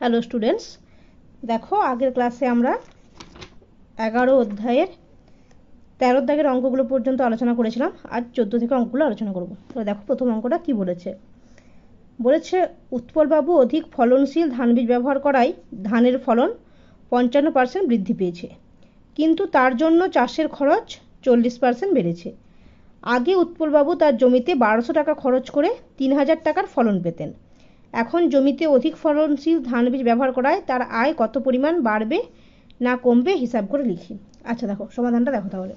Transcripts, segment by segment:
Hello students, দেখো আগের ক্লাসে আমরা 11 অধ্যায়ের 13 দাগের অঙ্কগুলো পর্যন্ত আলোচনা করেছিলাম। আজ 14 থেকে অঙ্কগুলো আলোচনা করব। তো দেখো প্রথম অঙ্কটা কি বলেছে। উৎপলবাবু অধিক ফলনশীল ধান বীজ ব্যবহার করায় ধানের ফলন 55% বৃদ্ধি পেয়েছে, কিন্তু তার জন্য চাষের খরচ 40% বেড়েছে। আগে উৎপলবাবু তার জমিতে 1200 টাকা খরচ করে 3000 টাকার ফলন পেতেন। এখন জমিতে অধিক ফলনশীল ধান বীজ ব্যবহার করায় তার আয় কত পরিমাণ বাড়বে না কমবে হিসাব করে লিখি। আচ্ছা দেখো সমাধানটা দেখো তাহলে।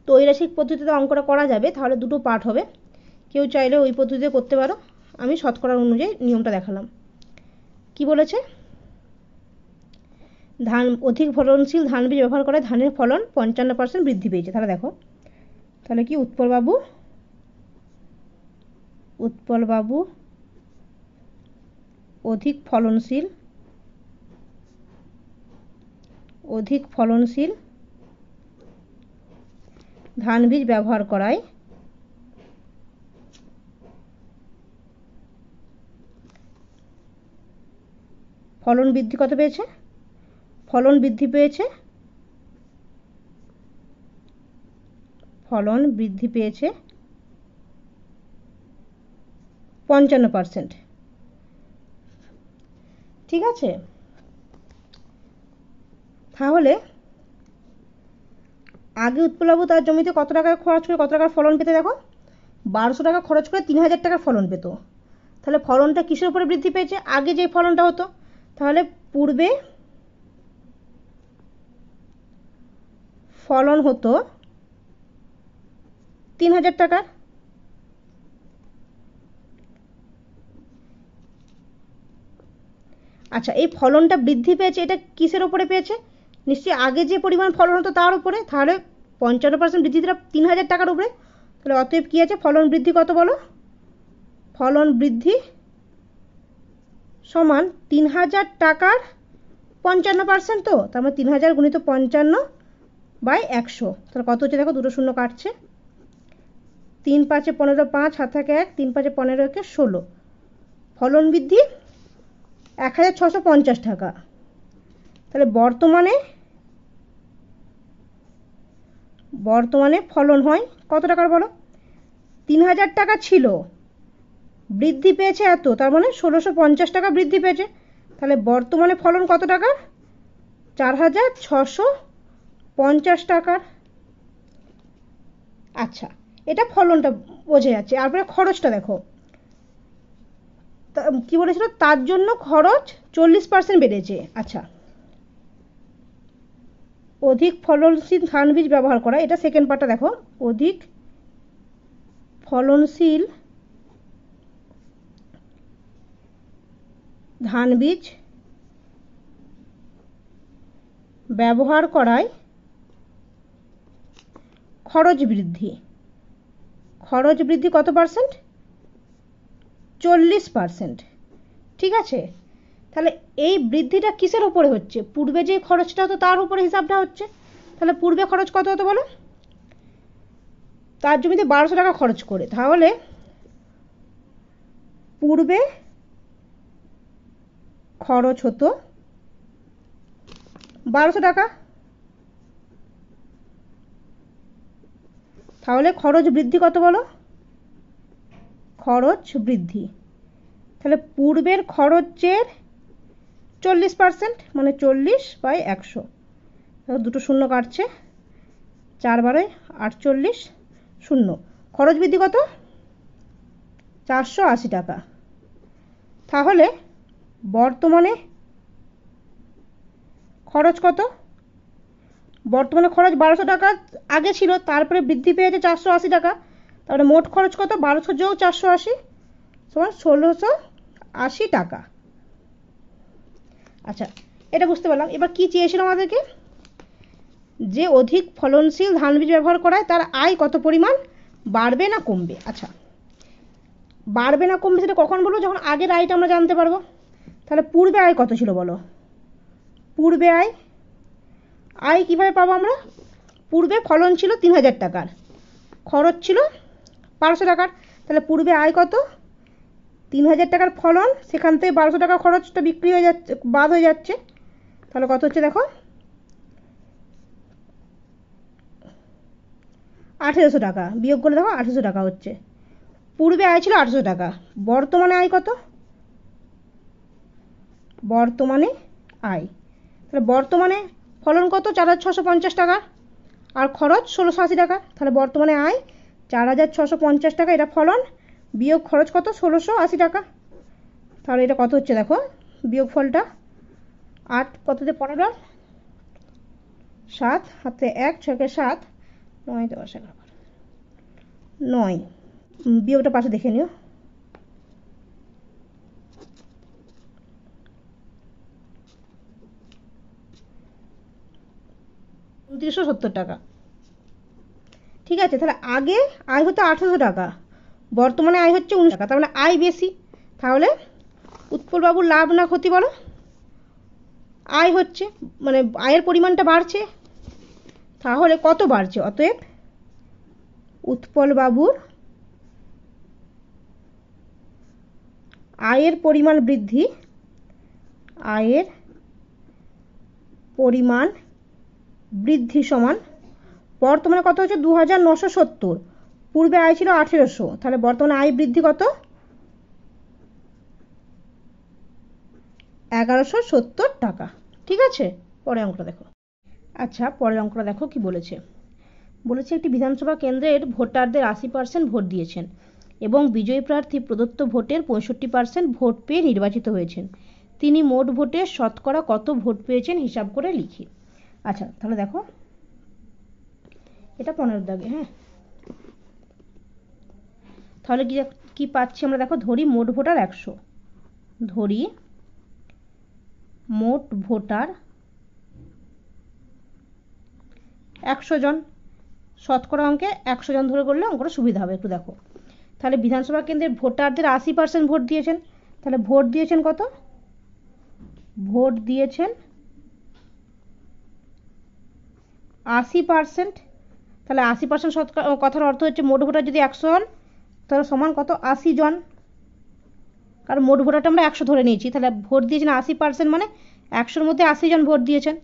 ত্রৈরাশিক পদ্ধতিতে অঙ্কটা করা যাবে, তাহলে দুটো পার্ট হবে। কেউ চাইলে ওই পদ্ধতিতে করতে পারো, আমি শতকরা অনুযায়ী নিয়মটা দেখালাম। কি বলেছে, অধিক ফলনশীল ধান বীজ ব্যবহার করায় ধানের ফলন 55% বৃদ্ধি পেয়েছে। তাহলে দেখো, তাহলে কি উৎপলবাবু অধিক ফলনশীল ধান বীজ ব্যবহার করায় ফলন বৃদ্ধি কত পেয়েছে? ফলন বৃদ্ধি পেয়েছে 55%। ঠিক আছে, তাহলে আগে উৎপলবাবু তার জমিতে কত টাকা খরচ করে কত টাকার ফলন পেতে, দেখো 1200 টাকা খরচ করে 3000 টাকার ফলন পেত। তাহলে ফলনটা কিসের উপরে বৃদ্ধি পেয়েছে? আগে যে ফলনটা হতো, তাহলে পূর্বে ফলন হতো 3000 টাকার। আচ্ছা, এই ফলনটা বৃদ্ধি পেয়েছে, এটা কিসের উপরে পেয়েছে? নিশ্চয়ই আগে যে পরিমাণ ফলন হতো তার উপরে। তাহলে 55% বৃদ্ধি 3000 টাকার উপরে। তাহলে অতএব কি আছে, ফলন বৃদ্ধি কত বলো? ফলন বৃদ্ধি সমান 3000 টাকার 55%। তো তার মানে 3000 গুণিত 55/100। তাহলে কত হচ্ছে দেখো, দুটো শূন্য কাটছে। 3 5 15, 5 হাত থাকে 1, 3 5 15 একে 16। ফলন বৃদ্ধি 1650 টাকা। তাহলে বর্তমানে ফলন হয় কত টাকার বলো? 3000 টাকা ছিল, বৃদ্ধি পেয়েছে এত, তার মানে 1650 টাকা বৃদ্ধি পেয়েছে। তাহলে বর্তমানে ফলন কত টাকার? 4650 টাকার। আচ্ছা, এটা ফলনটা বোঝা যাচ্ছে। তারপরে খরচটা দেখো, কি বলেছিল, তার জন্য খরচ 40% বেড়েছে। আচ্ছা, অধিক ফলনশীল ধান বীজ ব্যবহার করা, এটা সেকেন্ড পার্টটা দেখো। অধিক ফলনশীল ধান বীজ ব্যবহার করায় খরচ বৃদ্ধি কত পার্সেন্ট? 40%। ঠিক আছে, তাহলে এই বৃদ্ধিটা কিসের উপরে হচ্ছে? পূর্বে যে খরচটা হতো তার উপরে হিসাবটা হচ্ছে। তাহলে পূর্বে খরচ কত হতো বলো? তার জমিতে 1200 টাকা খরচ করে, তাহলে পূর্বে খরচ হতো 1200 টাকা। তাহলে খরচ বৃদ্ধি কত বলো? খরচ বৃদ্ধি, তাহলে পূর্বের খরচের 40%, মানে 40/100। দুটো শূন্য কাটছে, 4 12 48, শূন্য। খরচ বৃদ্ধি কত? 480 টাকা। তাহলে বর্তমানে খরচ কত? বর্তমানে খরচ 1200 টাকা আগে ছিল, তারপরে বৃদ্ধি পেয়েছে 480 টাকা। তাহলে মোট খরচ কত? 1200 যোগ 480 সমান 1680 টাকা। আচ্ছা, এটা বুঝতে পারলাম। এবার কি চেয়েছিল আমাদেরকে? যে অধিক ফলনশীল ধান বীজ ব্যবহার করায় তার আয় কত পরিমাণ বাড়বে না কমবে। আচ্ছা, বাড়বে না কমবে সেটা কখন বলবো? যখন আগের আয়টা আমরা জানতে পারবো। তাহলে পূর্বে আয় কত ছিল বলো? পূর্বে আয় কিভাবে পাবো আমরা? পূর্বে ফলন ছিল 3000 টাকার, খরচ ছিল 1200 টাকার। তাহলে পূর্বে আয় কত? 3000 টাকার ফলন, সেখান থেকে 1200 টাকা খরচটা বিক্রি হয়ে যাচ্ছে, বাদ হয়ে যাচ্ছে। তাহলে কত হচ্ছে দেখো, 1800 টাকা। বিয়োগ করলে দেখো 1800 টাকা হচ্ছে। পূর্বে আয় ছিল 800 টাকা, বর্তমানে আয় কত? বর্তমানে আয়, তাহলে বর্তমানে ফলন কত? 4650 টাকা, আর খরচ 1680 টাকা। তাহলে বর্তমানে আয় 4650 টাকা, এটা ফলন, বিয়োগ খরচ কত? 1680 টাকা। তাহলে এটা কত হচ্ছে দেখো, বিয়োগ ফলটা 8 কততে 15, 7 হাতে 1, 6 7, 9 10 11 9, বিয়োগটা পাশে দেখে নিও। 2970 টাকা। ঠিক আছে, তাহলে আগে আয় হতো 1800 টাকা, বর্তমানে আয় হচ্ছে 19 টাকা, তার মানে আয় বেশি। তাহলে উৎপলবাবুর লাভ না ক্ষতি বলো? আয় হচ্ছে, মানে আয়ের পরিমাণটা বাড়ছে। তাহলে কত বাড়ছে? অতএব উৎপলবাবুর আয়ের পরিমাণ বৃদ্ধি, আয়ের পরিমাণ বৃদ্ধি সমান, বর্তমানে কত হচ্ছে? 2970, পূর্বে আয় ছিল 1800, তাহলে বর্তমানে আয় বৃদ্ধি কত? 1170 টাকা। ঠিক আছে, পরের অঙ্কটা দেখো। আচ্ছা, পরের অঙ্কটা দেখো কি বলেছে। বলেছে একটি বিধানসভা কেন্দ্রের ভোটারদের 80% ভোট দিয়েছেন এবং বিজয়ী প্রার্থী প্রদত্ত ভোটের 65% ভোট পেয়ে নির্বাচিত হয়েছেন। তিনি মোট ভোটের শতকরা কত ভোট পেয়েছেন হিসাব করে লিখি। আচ্ছা, তাহলে দেখো, এটা 15 দাগে। হ্যাঁ, তাহলে কি পাচ্ছি আমরা দেখো, ধরি মোট ভোটার 100, ধরি মোট ভোটার 100 জন, শতকরা অঙ্কে 100 জন ধরে করলে অঙ্কটা সুবিধা হবে একটু। দেখো, তাহলে বিধানসভা কেন্দ্রের ভোটারদের 80% ভোট দিয়েছেন, তাহলে ভোট দিয়েছেন কত? ভোট দিয়েছেন 80%, তাহলে 80% শতকরা, কথার অর্থ হচ্ছে মোট ভোটার যদি 100 জন, তাহলে সমান কত? 80 জন, কারণ মোট ভোটারটা আমরা 100 ধরে নিয়েছি। তাহলে ভোট দিয়েছেন 80%, মানে 100-র মধ্যে 80 জন ভোট দিয়েছেন।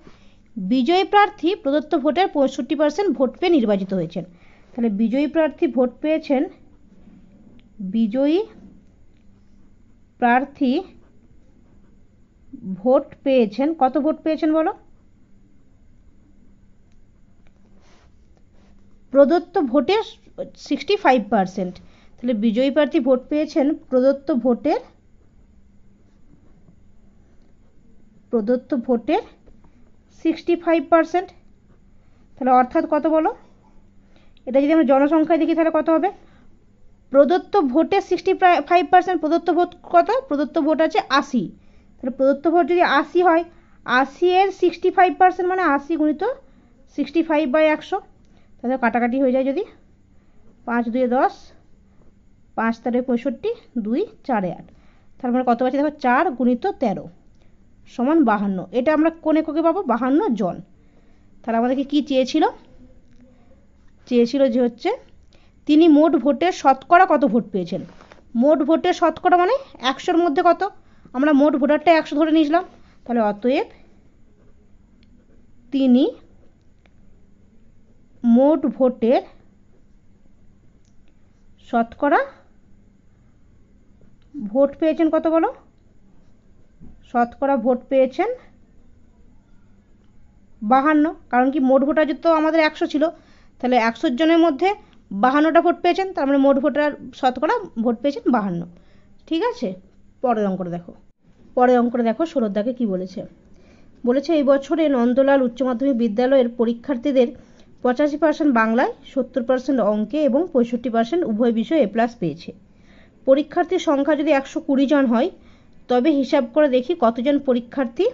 বিজয়ী প্রার্থী প্রদত্ত ভোটের 65% ভোট পেয়ে নির্বাচিত হয়েছেন। তাহলে বিজয়ী প্রার্থী ভোট পেয়েছেন, বিজয়ী প্রার্থী ভোট পেয়েছেন, কত ভোট পেয়েছেন বলো? প্রদত্ত ভোটের 65%, তাহলে বিজয়ী প্রার্থী ভোট পেয়েছেন প্রদত্ত ভোটের 65%, তাহলে অর্থাৎ কত বলো? এটা যদি আমরা জনসংখ্যায় দেখি তাহলে কত হবে? প্রদত্ত ভোটের 65%, প্রদত্ত ভোট কত? প্রদত্ত ভোট আছে 80, তাহলে প্রদত্ত ভোট যদি 80 হয়, 80 এর 65% মানে 80 গুণিত 65/100, তাহলে কাটাকাটি হয়ে যায় যদি, 5 2 10, 5 3 65, 2 4 8, তার মানে কত পাচ্ছি দেখো, 4 গুণিত 13 সমান 52। এটা আমরা কোন এককে পাবো? 52 জন। তাহলে আমাদেরকে কি চেয়েছিল? চেয়েছিল যে হচ্ছে তিনি মোট ভোটের শতকরা কত ভোট পেয়েছেন। মোট ভোটের শতকরা মানে 100-র মধ্যে কত? আমরা মোট ভোটারটা 100 ধরে নিয়েছিলাম, তাহলে অতএব তিনি মোট ভোটের শতকরা ভোট পেয়েছেন কত বলো? শতকরা ভোট পেয়েছেন 52, কারণ কি মোট ভোটার তো আমাদের 100 ছিল, তাহলে 100 জনের মধ্যে 52টা ভোট পেয়েছেন, তার মানে মোট ভোটার শতকরা ভোট পেয়েছেন 52। ঠিক আছে, পরের অঙ্কটা দেখো। পরের অঙ্কটা দেখো, 16 দাগে কি বলেছে। বলেছে এই বছরে নন্দলাল উচ্চ মাধ্যমিক বিদ্যালয়ের পরীক্ষার্থীদের 85% বাংলায়, 70% অঙ্কে এবং 65% উভয় বিষয়ে A+ পেয়েছে। পরীক্ষার্থীর সংখ্যা যদি 120 জন হয়, তবে হিসাব করে দেখি কতজন পরীক্ষার্থী,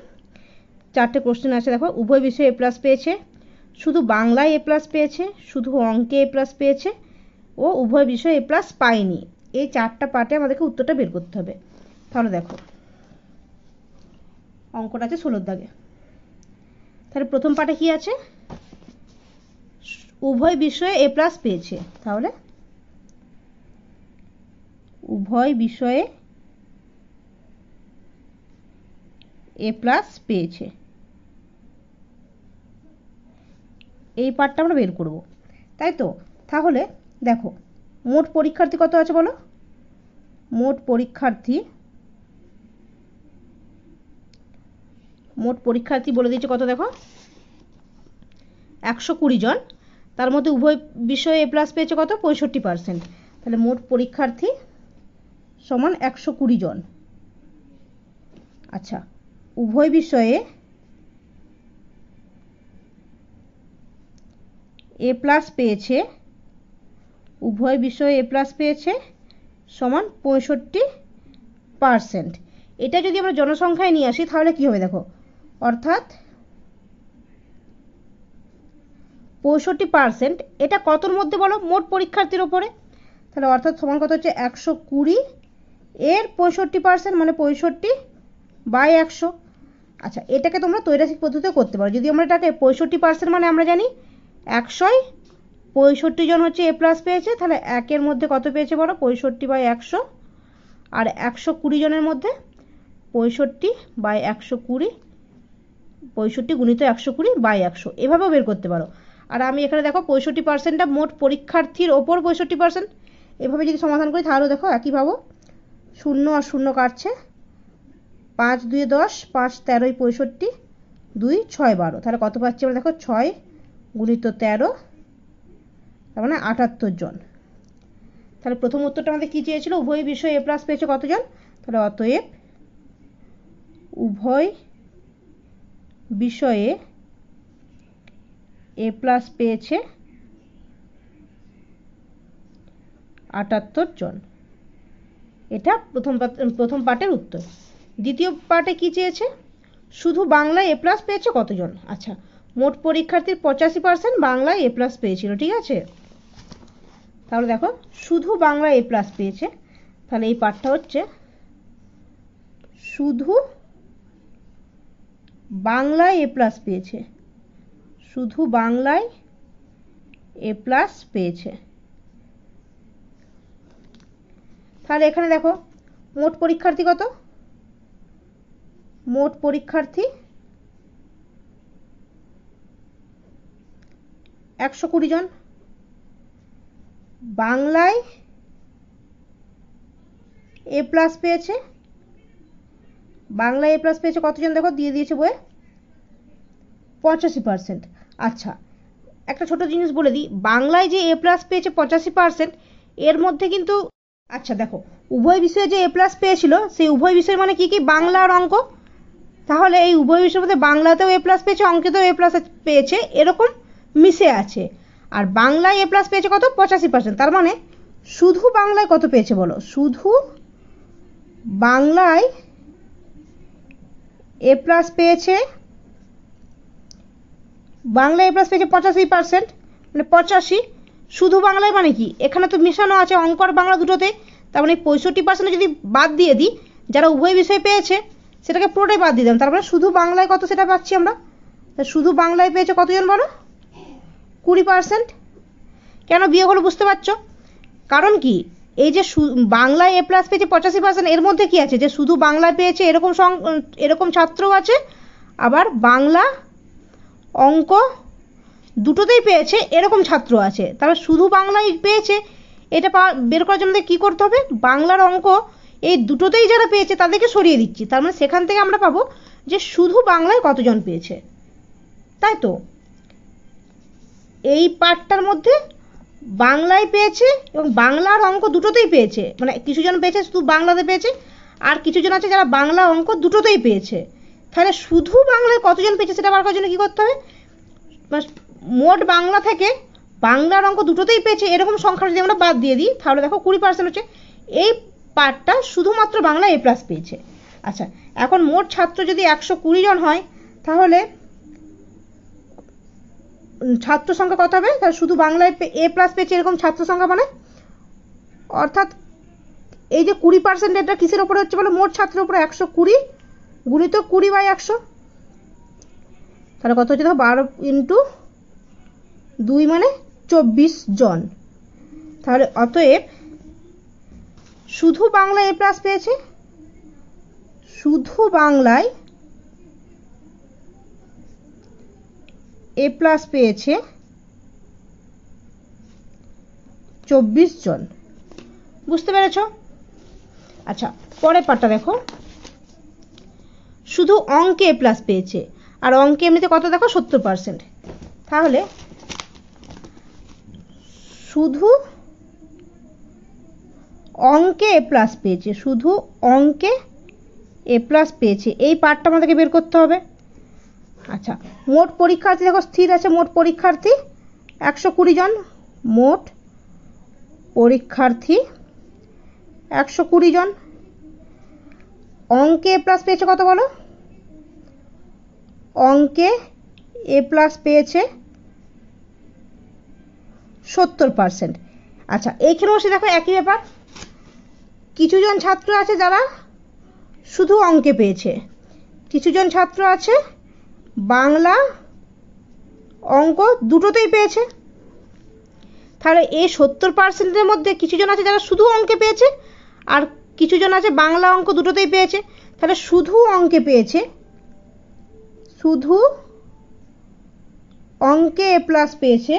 4টে কোশ্চেন আছে দেখো, উভয় বিষয়ে A+ পেয়েছে, শুধু বাংলায় A+ পেয়েছে, শুধু অঙ্কে A+ পেয়েছে ও উভয় বিষয়ে A+ পায়নি। এই 4টা পার্টে আমাদেরকে উত্তরটা বের করতে হবে। তাহলে দেখো, অঙ্কটা আছে 16 দাগে। তাহলে প্রথম পার্টে কি আছে? উভয় বিষয়ে A+ পেয়েছে, তাহলে উভয় বিষয়ে এ প্লাস পেয়েছে। এই পার্টটা আমরা বের করব, তাই তো? তাহলে দেখো মোট পরীক্ষার্থী কত আছে বলো? মোট পরীক্ষার্থী বলে দিয়েছে কত, দেখো 120 জন। তার মধ্যে উভয় বিষয়ে এ প্লাস পেয়েছে কত? 65%। তাহলে মোট পরীক্ষার্থী সমান 120 জন। আচ্ছা, উভয় বিষয়ে এ প্লাস পেয়েছে, উভয় বিষয়ে এ প্লাস পেয়েছে সমান 65%। এটা যদি আমরা জনসংখ্যায় নিয়ে আসি তাহলে কি হবে দেখো, অর্থাৎ 65% এটা কতর মধ্যে বলো? মোট পরীক্ষার্থীর ওপরে। তাহলে অর্থাৎ সমান কত হচ্ছে? 120 এর 65% মানে 65/100। আচ্ছা, এটাকে তোমরা ত্রৈরাশিক পদ্ধতিতে করতে পারো। যদি আমরা এটাকে 65% মানে আমরা জানি 100-য় 65 জন হচ্ছে এ প্লাস পেয়েছে, তাহলে 1-এর মধ্যে কত পেয়েছে বলো? 65/100। আর 120 জনের মধ্যে 65/120, 65 গুণিত 120/100, এভাবেও বের করতে পারো। আর আমি এখানে দেখো 65%টা মোট পরীক্ষার্থীর ওপর 65%, এভাবে যদি সমাধান করি তাহলে দেখো একই পাবো। 0 আর 0 কাটছে, 5 2 10, 5 13 65, 2 6 12। তাহলে কত পাচ্ছি আমরা দেখো? 6 গুণিত 13, তার মানে 78 জন। তাহলে প্রথম উত্তরটা আমাদের কি চেয়েছিল? উভয় বিষয়ে এ প্লাস পেয়েছে কতজন? তাহলে অতএব উভয় বিষয়ে এ প্লাস পেয়েছে 78 জন। এটা প্রথম পার্টের উত্তর। দ্বিতীয় পার্টে কি চেয়েছে? শুধু বাংলায় এ প্লাস পেয়েছে কতজন? আচ্ছা, মোট পরীক্ষার্থীর 85% বাংলায় এ প্লাস পেয়েছিল, ঠিক আছে? তাহলে দেখো শুধু বাংলায় এ প্লাস পেয়েছে, তাহলে এই পার্টটা হচ্ছে শুধু বাংলায় এ প্লাস পেয়েছে, শুধু বাংলায় এ প্লাস পেয়েছে। তাহলে এখানে দেখো মোট পরীক্ষার্থী কত? মোট পরীক্ষার্থী 120 জন। বাংলায় এ প্লাস পেয়েছে, বাংলায় এ প্লাস পেয়েছে কতজন? দেখো দিয়ে দিয়েছে বইয়ে 85%। আচ্ছা, একটা ছোট জিনিস বলে দিই, বাংলায় যে এ প্লাস পেয়েছে 85%, এর মধ্যে কিন্তু আচ্ছা দেখো উভয় বিষয়ে যে এ প্লাস পেয়েছিল সেই উভয় বিষয় মানে কি কি? বাংলা আর অঙ্ক। তাহলে এই উভয় বিষয়ের মধ্যে বাংলাতেও এ প্লাস পেয়েছে, অঙ্কেতেও এ প্লাস পেয়েছে, এরকম মিশে আছে। আর বাংলায় এ প্লাস পেয়েছে কত? 85%। তার মানে শুধু বাংলায় কত পেয়েছে বলো? শুধু বাংলায় এ প্লাস পেয়েছে, বাংলায় এ প্লাস পেয়েছে 85%, মানে 85। শুধু বাংলায় মানে কি? এখানে তো মিশানো আছে অঙ্ক আর বাংলা দুটোতে। তার মানে 65% যদি বাদ দিয়ে দিই, যারা উভয় বিষয় পেয়েছে সেটাকে পুরোটাই বাদ দিয়ে দিলাম, তারপরে শুধু বাংলায় কত সেটা পাচ্ছি আমরা। শুধু বাংলায় পেয়েছে কতজন বলো? 20%। কেন বিয়োগ হলো বুঝতে পারছো? কারণ কি, এই যে বাংলায় এ প্লাস পেয়েছে 85%, এর মধ্যে কি আছে? যে শুধু বাংলায় পেয়েছে এরকম ছাত্রও আছে, আবার বাংলা অঙ্ক দুটোতেই পেয়েছে এরকম ছাত্র আছে। তাহলে শুধু বাংলায় পেয়েছে এটা বের করার জন্য কি করতে হবে? বাংলার অঙ্ক এই দুটোতেই যারা পেয়েছে তাদেরকে সরিয়ে দিচ্ছি, তার মানে সেখান থেকে আমরা পাবো যে শুধু বাংলায় কতজন পেয়েছে, তাই তো? এই পার্টটার মধ্যে বাংলায় পেয়েছে এবং বাংলা আর অঙ্ক দুটোতেই পেয়েছে, মানে কিছু জন পেয়েছে শুধু বাংলাতে পেয়েছে, আর কিছু জন আছে যারা বাংলা অঙ্ক দুটোতেই পেয়েছে। তাহলে শুধু বাংলায় কতজন পেয়েছে সেটা বার করার জন্য কি করতে হবে? মোট বাংলা থেকে বাংলার অঙ্ক দুটোতেই পেয়েছে এরকম সংখ্যা যদি আমরা বাদ দিয়ে দিই তাহলে দেখো 20% হচ্ছে। এই পার্টটা শুধুমাত্র বাংলা এ প্লাস পেয়েছে। আচ্ছা, এখন মোট ছাত্র যদি 120 জন হয় তাহলে ছাত্র সংখ্যা কত হবে? তাহলে শুধু বাংলায় এ প্লাস পেয়েছে এরকম ছাত্র সংখ্যা, মানে অর্থাৎ এই যে 20% এটা কিসের উপরে হচ্ছে বলো? মোট ছাত্রের উপরে 120 গুণিত 20/100, তাহলে কত হচ্ছে? দেখো 12 × 2 মানে 24 জন। তাহলে অতএব শুধু বাংলায় এ প্লাস পেয়েছে, শুধু বাংলায় এ প্লাস পেয়েছে 24 জন। বুঝতে পেরেছ? আচ্ছা, পরের পার্টটা দেখো। শুধু অঙ্কে এ প্লাস পেয়েছে, আর অঙ্কে এমনিতে কত দেখো 70%। তাহলে শুধু অঙ্কে এ প্লাস পেয়েছে, শুধু অঙ্কে এ প্লাস পেয়েছে, এই পার্টটা আমাদেরকে বের করতে হবে। আচ্ছা, মোট পরীক্ষার্থী দেখো স্থির আছে, মোট পরীক্ষার্থী 120 জন। মোট পরীক্ষার্থী 120 জন। অঙ্কে এ প্লাস পেয়েছে কত বলো? অঙ্কে এ প্লাস পেয়েছে 70%। আচ্ছা, এইখানে বসে দেখো একই ব্যাপার, কিছু জন ছাত্র আছে যারা শুধু অঙ্কে পেয়েছে, কিছু জন ছাত্র আছে বাংলা অঙ্ক দুটোতেই পেয়েছে। তাহলে এই 70%-এর মধ্যে কিছু জন আছে যারা শুধু অঙ্কে পেয়েছে, আর কিছু জন আছে বাংলা অঙ্ক দুটোতেই পেয়েছে। তাহলে শুধু অঙ্কে পেয়েছে, শুধু অঙ্কে এ প্লাস পেয়েছে,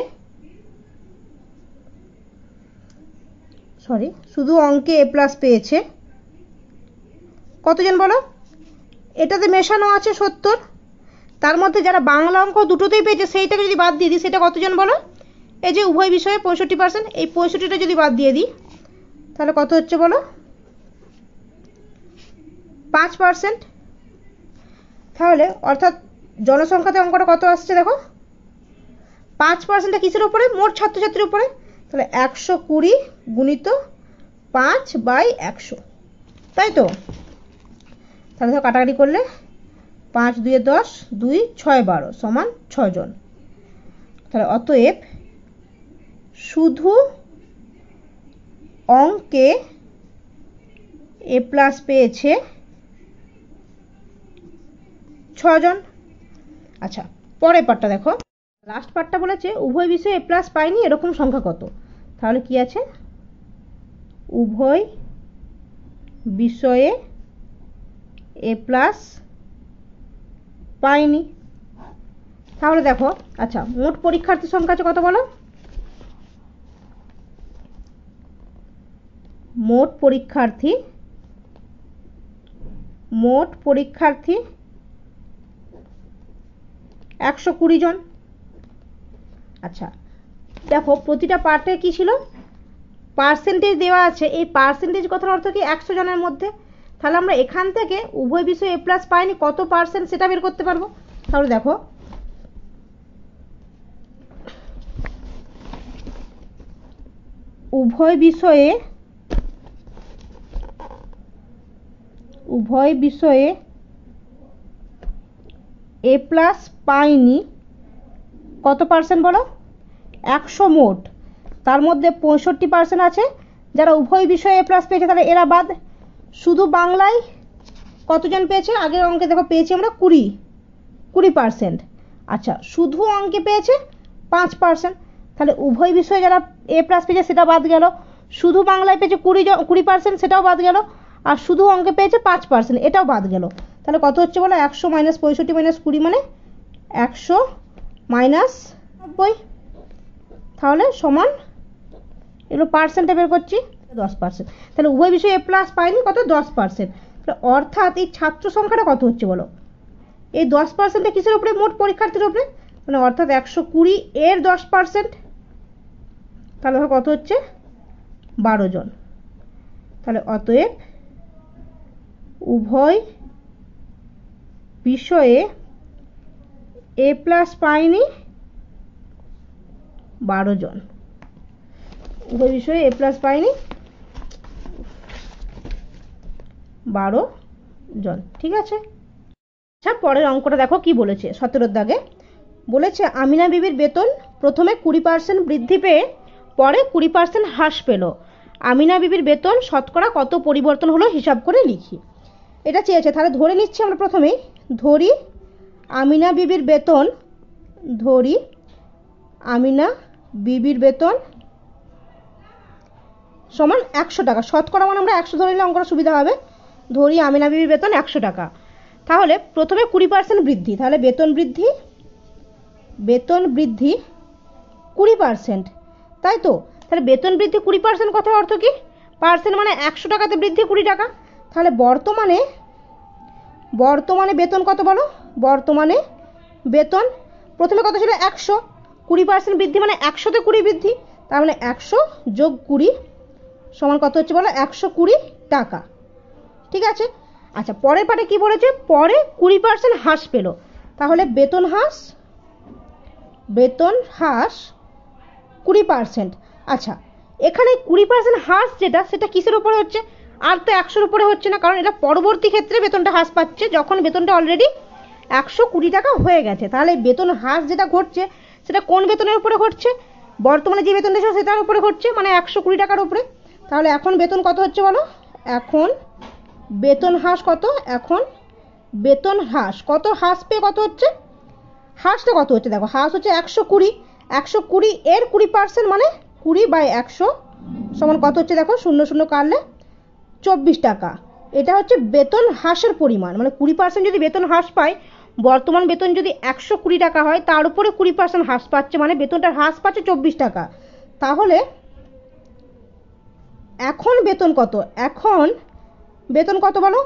শুধু অঙ্কে এ প্লাস পেয়েছে কতজন বলো? এটাতে মেশানো আছে 70, তার মধ্যে যারা বাংলা অঙ্ক দুটোতেই পেয়েছে সেইটাকে যদি বাদ দিয়ে দিই, সেটা কতজন বলো? এই যে উভয় বিষয়ে 65%, এই 65টা যদি বাদ দিয়ে দিই তাহলে কত হচ্ছে বলো? 5%। তাহলে অর্থাৎ জনসংখ্যাতে অঙ্কটা কত আসছে দেখো, 5%টা কিসের উপরে? মোট ছাত্রছাত্রীর উপরে। তাহলে 120 গুণিত 5/100, তাই তো? তাহলে ধরো কাটাকাটি করলে 5 2 10, 2 6 12 সমান 6 জন। তাহলে অতএব শুধু অঙ্কে এ প্লাস পেয়েছে 6 জন। আচ্ছা, পরের পার্টটা দেখো। লাস্ট পার্টটা বলেছে উভয় বিষয়ে এ প্লাস পায়নি এরকম সংখ্যা কত। তাহলে কি আছে? উভয় বিষয়ে এ প্লাস পায়নি। তাহলে দেখো, আচ্ছা, মোট পরীক্ষার্থী সংখ্যা আছে কত বলো? মোট পরীক্ষার্থী 120 জন। আচ্ছা, দেখো প্রতিটা পার্টে কি ছিল? পার্সেন্টেজ দেওয়া আছে। এই পার্সেন্টেজ কথার অর্থ কি? 100 জনের মধ্যে। তাহলে আমরা এখান থেকে উভয় বিষয়ে এ প্লাস পাইনি কত পার্সেন্ট সেটা বের করতে পারবো। তাহলে দেখো, উভয় বিষয়ে এ প্লাস পাইনি কত পার্সেন্ট বলো? 100 মোট, তার মধ্যে 65% আছে যারা উভয় বিষয়ে এ প্লাস পেয়েছে, তাহলে এরা বাদ। শুধু বাংলায় কতজন পেয়েছে? আগের অঙ্কে দেখো পেয়েছি আমরা 20%। আচ্ছা, শুধু অঙ্কে পেয়েছে 5%। তাহলে উভয় বিষয়ে যারা এ প্লাস পেয়েছে সেটা বাদ গেল। শুধু বাংলায় পেয়েছে 20%, সেটাও বাদ গেল। আর শুধু অঙ্কে পেয়েছে 5%, এটাও বাদ গেল। তাহলে কত হচ্ছে বলো? 100 - 65 - 20 মানে 100 - 90। তাহলে সমান, এগুলো পার্সেন্টে বের করছি, 10%। তাহলে উভয় বিষয়ে এ প্লাস পাইনি কত? 10%। অর্থাৎ এই ছাত্র সংখ্যাটা কত হচ্ছে বলো? এই 10%টা কিসের উপরে? মোট পরীক্ষার্থীর উপরে। মানে অর্থাৎ 120 এর 10%, তাহলে কত হচ্ছে? 12 জন। তাহলে অতএব উভয় বিষয়ে এ প্লাস পায়নি 12 জন। উভয় বিষয়ে এ প্লাস পায়নি 12 জন। ঠিক আছে। আচ্ছা, পরের অঙ্কটা দেখো কি বলেছে। 17 দাগে বলেছে আমিনা বিবির বেতন প্রথমে 20% বৃদ্ধি পেয়ে পরে 20% হ্রাস পেল। আমিনা বিবির বেতন শতকরা কত পরিবর্তন হলো হিসাব করে লিখি। এটা চেয়েছে। তাহলে ধরে নিচ্ছি আমরা প্রথমেই, ধরি আমিনা বিবির বেতন সমান 100 টাকা। শতকরা মানে আমরা 100 ধরে নিলে অঙ্কটা সুবিধা হবে। ধরি আমিনা বিবির বেতন 100 টাকা, তাহলে প্রথমে 20% বৃদ্ধি, তাহলে বেতন বৃদ্ধি 20%, তাই তো? তাহলে বেতন বৃদ্ধি 20% কথার অর্থ কি? পার্সেন্ট মানে 100 টাকাতে বৃদ্ধি 20 টাকা। তাহলে বর্তমানে বেতন কত বলো? বর্তমানে বেতন প্রথমে কত ছিল? 100, 20% বৃদ্ধি মানে 100তে 20 বৃদ্ধি, তার মানে 100 যোগ 20 সমান কত হচ্ছে বলো? 120 টাকা। ঠিক আছে। আচ্ছা, পরের পাটে কি বলেছে? পরে 20% হ্রাস পেল, তাহলে বেতন হ্রাস 20%। আচ্ছা, এখানে 20% হ্রাস যেটা, সেটা কিসের উপরে হচ্ছে? আর তো 100-র উপরে হচ্ছে না, কারণ এটা পরবর্তী ক্ষেত্রে বেতনটা হ্রাস পাচ্ছে যখন বেতনটা অলরেডি 120 টাকা হয়ে গেছে। তাহলে বেতন হ্রাস যেটা ঘটছে সেটা কোন বেতনের উপরে ঘটছে? বর্তমানে যে বেতনটা ছিল সেটার উপরে ঘটছে, মানে 120 টাকার উপরে। তাহলে এখন বেতন কত হচ্ছে বলো? এখন বেতন হ্রাস কত? এখন বেতন হ্রাস কত? হ্রাস পেয়ে কত হচ্ছে? হ্রাসটা কত হচ্ছে দেখো, হ্রাস হচ্ছে 120, 120 এর 20% মানে 20/100 সমান কত হচ্ছে দেখো? 00 কাটলে 24 টাকা। এটা হচ্ছে বেতন হ্রাসের পরিমাণ, মানে 20% যদি বেতন হ্রাস পায়, বর্তমান বেতন যদি 120 টাকা হয়, তার উপরে 20% হ্রাস পাচ্ছে, মানে বেতনটা হ্রাস পাচ্ছে 24 টাকা। তাহলে এখন বেতন কত? এখন বেতন কত বলো?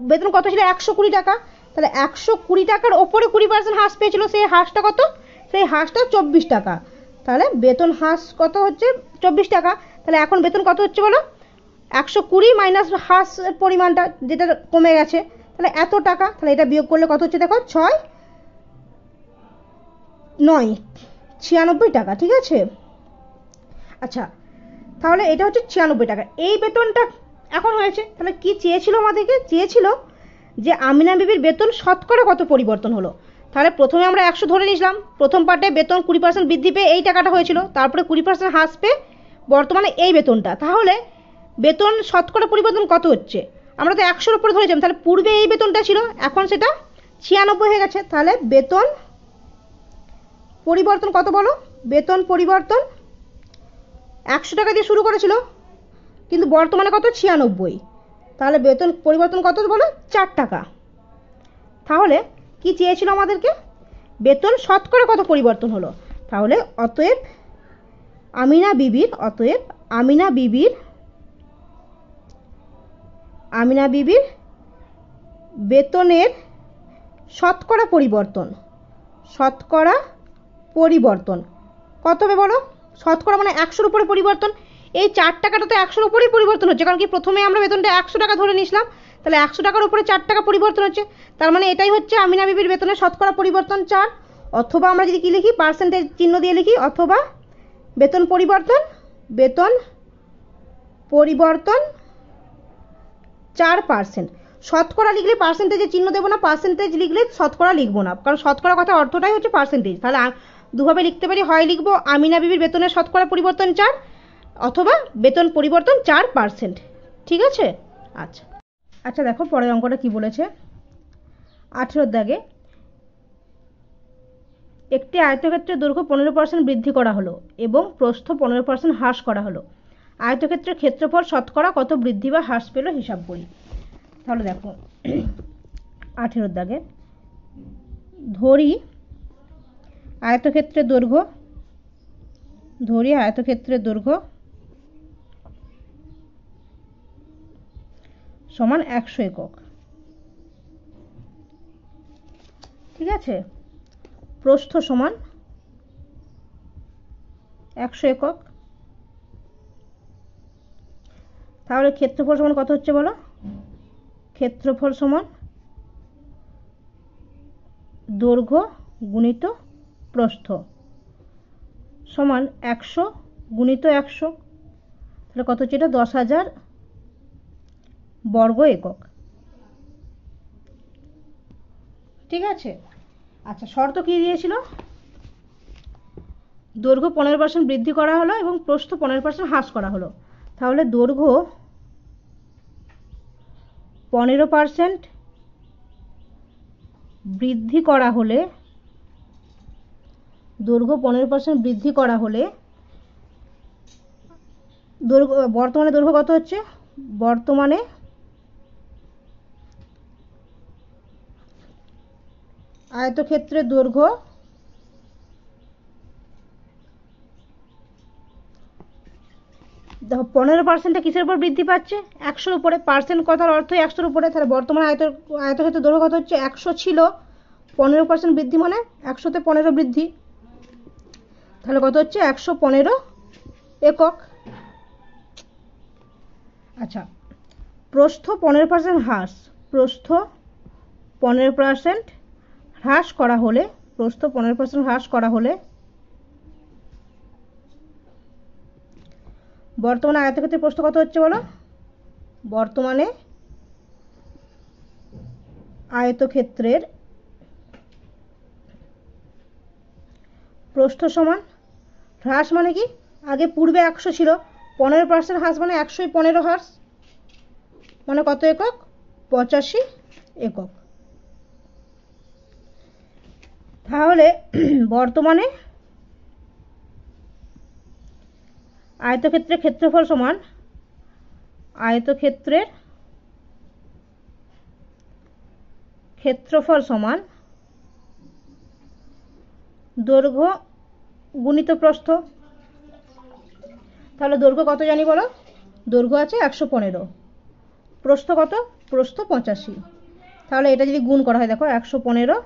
বেতন কত ছিল? 120 টাকা। তাহলে 120 টাকার ওপরে 20% হ্রাস পেয়েছিল, সেই হ্রাসটা কত? সেই হ্রাসটা 24 টাকা। তাহলে বেতন হ্রাস কত হচ্ছে? 24 টাকা। তাহলে এখন বেতন কত হচ্ছে বলো? 120 মাইনাস হ্রাসের পরিমাণটা যেটা কমে গেছে, তাহলে এত টাকা। তাহলে এটা বিয়োগ করলে কত হচ্ছে দেখো? 6, 9, 96 টাকা। ঠিক আছে। আচ্ছা, তাহলে এটা হচ্ছে 96 টাকা। এই বেতনটা এখন হয়েছে। তাহলে কি চেয়েছিল আমাদেরকে? চেয়েছিল যে আমিনা বিবির বেতন শতকরা কত পরিবর্তন হলো। তাহলে প্রথমে আমরা 100 ধরে নিয়েছিলাম, প্রথম পার্টে বেতন 20% বৃদ্ধি পেয়ে এই টাকাটা হয়েছিল, তারপরে 20% হ্রাস পেয়ে বর্তমানে এই বেতনটা। তাহলে বেতন শতকরা পরিবর্তন কত হচ্ছে? আমরা তো 100-র উপরে ধরেছিলাম, তাহলে পূর্বে এই বেতনটা ছিল, এখন সেটা 96 হয়ে গেছে। তাহলে বেতন পরিবর্তন কত বলো? বেতন পরিবর্তন 100 টাকা দিয়ে শুরু করেছিল, কিন্তু বর্তমানে কত? 96। তাহলে বেতন পরিবর্তন কত বলো? 4 টাকা। তাহলে কি চেয়েছিল আমাদেরকে? বেতন শতকরা কত পরিবর্তন হলো। তাহলে অতএব আমিনা বিবির বেতনের শতকরা পরিবর্তন কত হবে বলো? শতকরা মানে 100-র উপরে পরিবর্তন। এই 4 টাকাটা তো 100-র উপরেই পরিবর্তন হচ্ছে, কারণ কি প্রথমে আমরা বেতনটা 100 টাকা ধরে নিয়েছিলাম, তাহলে 100 টাকার উপরে 4 টাকা পরিবর্তন হচ্ছে। তার মানে এটাই হচ্ছে আমিনা বিবির বেতনের শতকরা পরিবর্তন 4। অথবা আমরা যদি কি লিখি? পার্সেন্টেজ চিহ্ন দিয়ে লিখি, অথবা বেতন পরিবর্তন 4%। শতকরা লিখলে পার্সেন্টেজের চিহ্ন দেবো না, পার্সেন্টেজ লিখলে শতকরা লিখবো না, কারণ শতকরা কথা অর্থটাই হচ্ছে পার্সেন্টেজ। তাহলে দুভাবে লিখতে পারি, হয় লিখবো আমিনা বিবির বেতনের শতকরা পরিবর্তন 4, অথবা বেতন পরিবর্তন 4%। ঠিক আছে। আচ্ছা দেখো পরের অঙ্কটা কি বলেছে। 18 দাগে একটি আয়তক্ষেত্রের দৈর্ঘ্য 15% বৃদ্ধি করা হলো এবং প্রস্থ 15% হ্রাস করা হলো। আয়তক্ষেত্রের ক্ষেত্রফল শতকরা কত বৃদ্ধি বা হ্রাস পেল হিসাব করি। তাহলে দেখো 18 দাগে ধরি আয়তক্ষেত্রের দৈর্ঘ্য সমান 100 একক। ঠিক আছে। প্রস্থ সমান 100 একক। তাহলে ক্ষেত্রফল সমান কত হচ্ছে বলো? ক্ষেত্রফল সমান দৈর্ঘ্য গুণিত প্রস্থ সমান 100 গুণিত 100। তাহলে কত হচ্ছে? এটা 10,000 বর্গ একক। ঠিক আছে। আচ্ছা, শর্ত কি দিয়েছিল? দৈর্ঘ্য 15% বৃদ্ধি করা হলো এবং প্রস্থ 15% হ্রাস করা হলো। তাহলে দৈর্ঘ্য 15% বৃদ্ধি করা হলে দৈর্ঘ্য, বর্তমানে দৈর্ঘ্য কত হচ্ছে, বর্তমানে আয়তক্ষেত্রের দৈর্ঘ্য দেখো 15% কিসের উপর বৃদ্ধি পাচ্ছে, 100-র উপরে। পার্সেন্ট কথার অর্থই 100-র উপরে। তাহলে বর্তমানে আয়তক্ষেত্রের দৈর্ঘ্য কত হচ্ছে, 100 ছিল, 15% বৃদ্ধি মানে 100-তে 15 বৃদ্ধি, তাহলে কত হচ্ছে, 115 একক। আচ্ছা, প্রস্থ 15% হ্রাস, প্রস্থ 15% হ্রাস করা হলে, প্রস্থ 15% হ্রাস করা হলে বর্তমানে আয়তক্ষেত্রের প্রস্থ কত হচ্ছে বলো, বর্তমানে আয়তক্ষেত্রের প্রস্থ সমান হ্রাস মানে কি, আগে পূর্বে 100 ছিল, 15% হ্রাস মানে 100-ই 15 হ্রাস, মানে কত একক, 85 একক। তাহলে বর্তমানে আয়তক্ষেত্রের ক্ষেত্রফল সমান, আয়তক্ষেত্রের ক্ষেত্রফল সমান দৈর্ঘ্য গুণিত প্রস্থ। তাহলে দৈর্ঘ্য কত জানি বলো, দৈর্ঘ্য আছে 115, প্রস্থ কত, প্রস্থ 85। তাহলে এটা যদি গুণ করা হয়, দেখো 115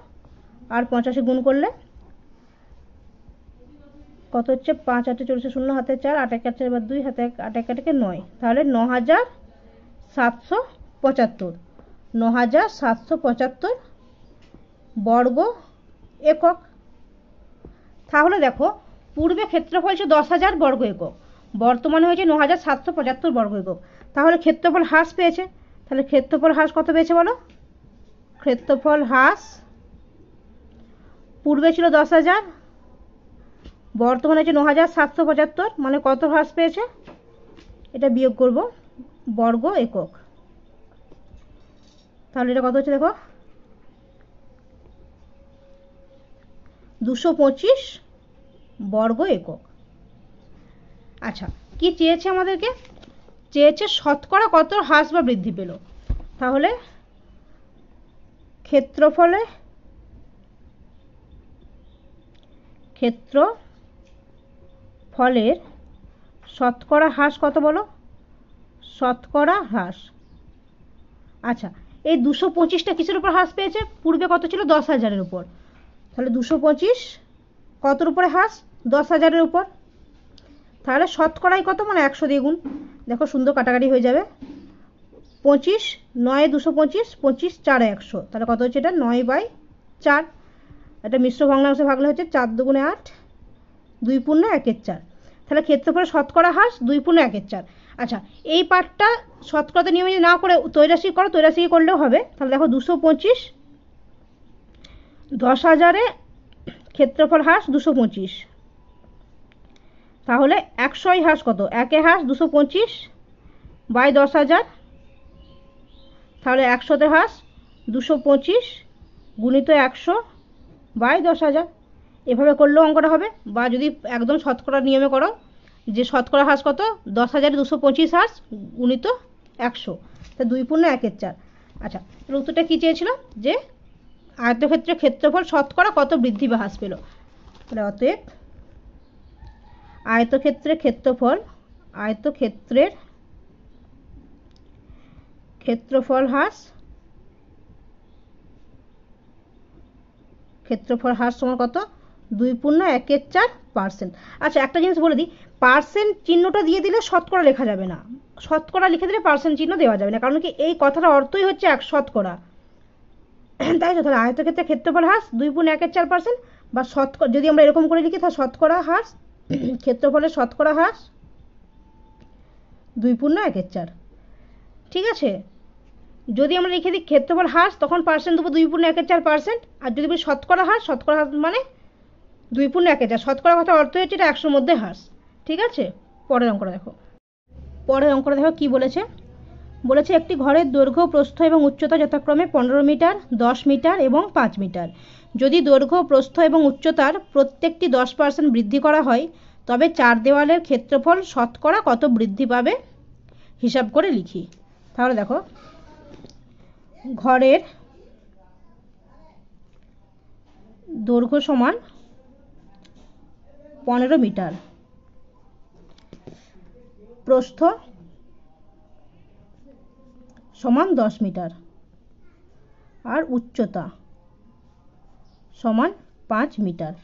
আর 85 গুণ করলে কত হচ্ছে, 5 8 40 0 হাতে 4, 8 1 4 2 হাতে 8 1 1 9, তাহলে 9775, 9775 বর্গ একক। তাহলে দেখো পূর্বে ক্ষেত্রফল ছিল 10,000 বর্গ একক, বর্তমানে হয়েছে 9775 বর্গ একক। তাহলে ক্ষেত্রফল হ্রাস পেয়েছে। তাহলে ক্ষেত্রফল হ্রাস কত পেয়েছে বলো, ক্ষেত্রফল হ্রাস পূর্বে ছিল 10,000, বর্তমানে হচ্ছে 9775, মানে কত হ্রাস পেয়েছে, এটা বিয়োগ করব, বর্গ একক। তাহলে এটা কত হচ্ছে দেখো, 225 বর্গ একক। আচ্ছা, কি চেয়েছে আমাদেরকে, চেয়েছে শতকরা কত হ্রাস বা বৃদ্ধি পেল। তাহলে ক্ষেত্রফলের শতকরা হ্রাস কত বলো, শতকরা হ্রাস। আচ্ছা, এই 225টা কিসের উপর হ্রাস পেয়েছে, পূর্বে কত ছিল, 10,000-এর উপর। তাহলে 225 কতর উপরে হ্রাস, 10,000-এর উপর। তাহলে শতকরাই কত, মানে 100 দিয়ে গুণ। দেখো সুন্দর কাটাকাটি হয়ে যাবে, 25 9 225, 25 4 100, তাহলে কত হচ্ছে, এটা 9/4। এটা মিশ্র ভগ্নাংশে ভাগলে হচ্ছে 4 2 8, 2 পূর্ণ 1 4। তাহলে ক্ষেত্রফলের শতকরা হ্রাস 2 পূর্ণ 1 4। আচ্ছা, এই পার্টটা শতকরাতে নিয়মে না করে তৈরাশি করো, তৈরাশি করলেও হবে। তাহলে দেখো 225, 10,000-এ ক্ষেত্রফল হ্রাস 225, তাহলে 100 হ্রাস কত, 1 হ্রাস 225/10,000, তাহলে 100-তে হ্রাস 225 গুণিত 100/10,000। এভাবে করলেও অঙ্কটা হবে, বা যদি একদম শতকরা নিয়মে করো, যে শতকরা হ্রাস কত, 10,000-এ 225 হ্রাস গুণিত 100, তা 2 পূর্ণ 1 4। আচ্ছা, উত্তরটা কি চেয়েছিল, যে আয়তক্ষেত্রের ক্ষেত্রফল শতকরা কত বৃদ্ধি বা হ্রাস পেল। তাহলে অতএব আয়তক্ষেত্রের ক্ষেত্রফল হ্রাস সমান কত, 2 পূর্ণ 1 4%। আচ্ছা, একটা জিনিস বলে দিই, পার্সেন্ট চিহ্নটা দিয়ে দিলে শতকরা লেখা যাবে না, শতকরা লিখে দিলে পার্সেন্ট চিহ্ন দেওয়া যাবে না, কারণ কি এই কথাটার অর্থই হচ্ছে 1 শতকরা, তাই তো। তাহলে আয়তক্ষেত্রের ক্ষেত্রফল হ্রাস 2 পূর্ণ 1 4%, বা শতকরা যদি আমরা এরকম করে লিখি, তাহলে শতকরা হ্রাস, ক্ষেত্রফলের শতকরা হ্রাস 2 পূর্ণ 1 4। ঠিক আছে, যদি আমরা লিখে দিই ক্ষেত্রফল হ্রাস, তখন পার্সেন্ট দেবো 2 পূর্ণ 1 4%, আর যদি বলি শতকরা হ্রাস মানে 2 পূর্ণ 1 4। শতকরা কথা অর্থ হচ্ছে এটা 100-র মধ্যে হ্রাস। ঠিক আছে, পরের অঙ্কটা দেখো কি বলেছে। বলেছে একটি ঘরের দৈর্ঘ্য, প্রস্থ এবং উচ্চতা যথাক্রমে 15 মিটার, 10 মিটার এবং 5 মিটার। যদি দৈর্ঘ্য, প্রস্থ এবং উচ্চতার প্রত্যেকটি 10% বৃদ্ধি করা হয়, তবে চার দেওয়ালের ক্ষেত্রফল শতকরা কত বৃদ্ধি পাবে হিসাব করে লিখি। তাহলে দেখো, ঘরের দৈর্ঘ্য সমান 15 মিটার, প্রস্থ সমান 10 মিটার আর উচ্চতা সমান 5 মিটার।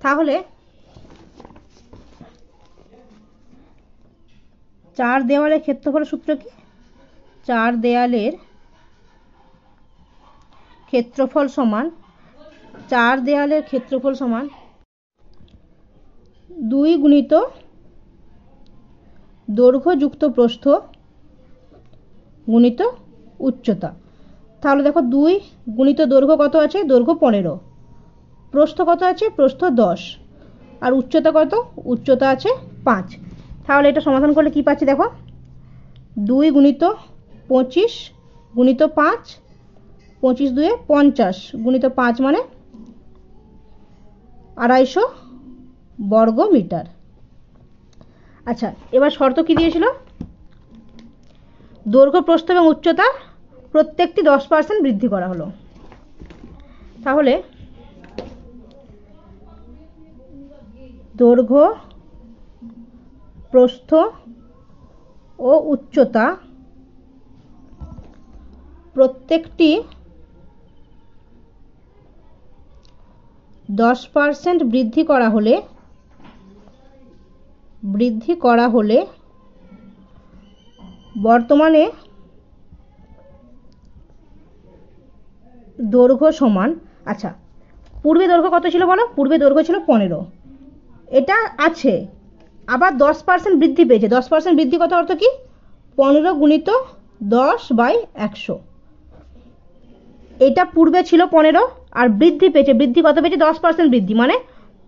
তাহলে চার দেওয়ালের ক্ষেত্রফলের সূত্র কি? চার দেওয়ালের ক্ষেত্রফল সমান 2 গুণিত দৈর্ঘ্য যুক্ত প্রস্থ গুণিত উচ্চতা। তাহলে দেখো, 2 গুণিত দৈর্ঘ্য কত আছে? দৈর্ঘ্য 15, প্রস্থ কত আছে? প্রস্থ 10, আর উচ্চতা কত? উচ্চতা আছে 5। তাহলে এটা সমাধান করলে কি পাচ্ছি দেখো, 2 গুণিত 25 গুণিত 5, 25 2 50 গুণিত 5 মানে 250 বর্গ মিটার। আচ্ছা, এবার শর্ত কি দিয়েছিল? দৈর্ঘ্য, প্রস্থ এবং উচ্চতা প্রত্যেকটি 10% বৃদ্ধি করা হলো। তাহলে দৈর্ঘ্য, প্রস্থ ও উচ্চতা প্রত্যেকটি 10% বৃদ্ধি করা হলে বর্তমানে দৈর্ঘ্য সমান, আচ্ছা, পূর্বে দৈর্ঘ্য কত ছিল বলো? পূর্বে দৈর্ঘ্য ছিল 15, এটা আছে, আবার 10% বৃদ্ধি পেয়েছে। 10% বৃদ্ধি কত অর্থ কি? 15 গুণিত 10/100। এটা পূর্বে ছিল 15 আর বৃদ্ধি পেয়েছে। বৃদ্ধি কত পেয়েছে? 10% বৃদ্ধি, মানে